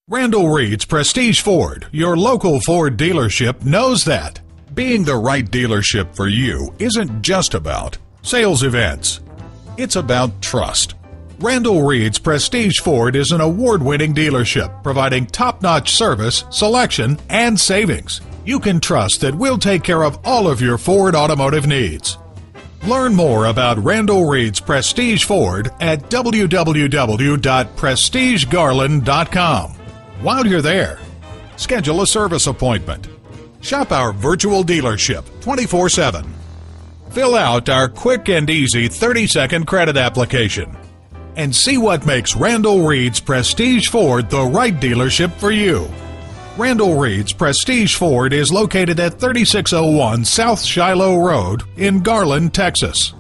Randall Reed's Prestige Ford, your local Ford dealership, knows that. Being the right dealership for you isn't just about sales events. It's about trust. Randall Reed's Prestige Ford is an award-winning dealership providing top-notch service, selection, and savings. You can trust that we'll take care of all of your Ford automotive needs. Learn more about Randall Reed's Prestige Ford at www.prestigegarland.com. While you're there, schedule a service appointment. Shop our virtual dealership 24/7. Fill out our quick and easy 30-second credit application and see what makes Randall Reed's Prestige Ford the right dealership for you. Randall Reed's Prestige Ford is located at 3601 South Shiloh Road in Garland, Texas.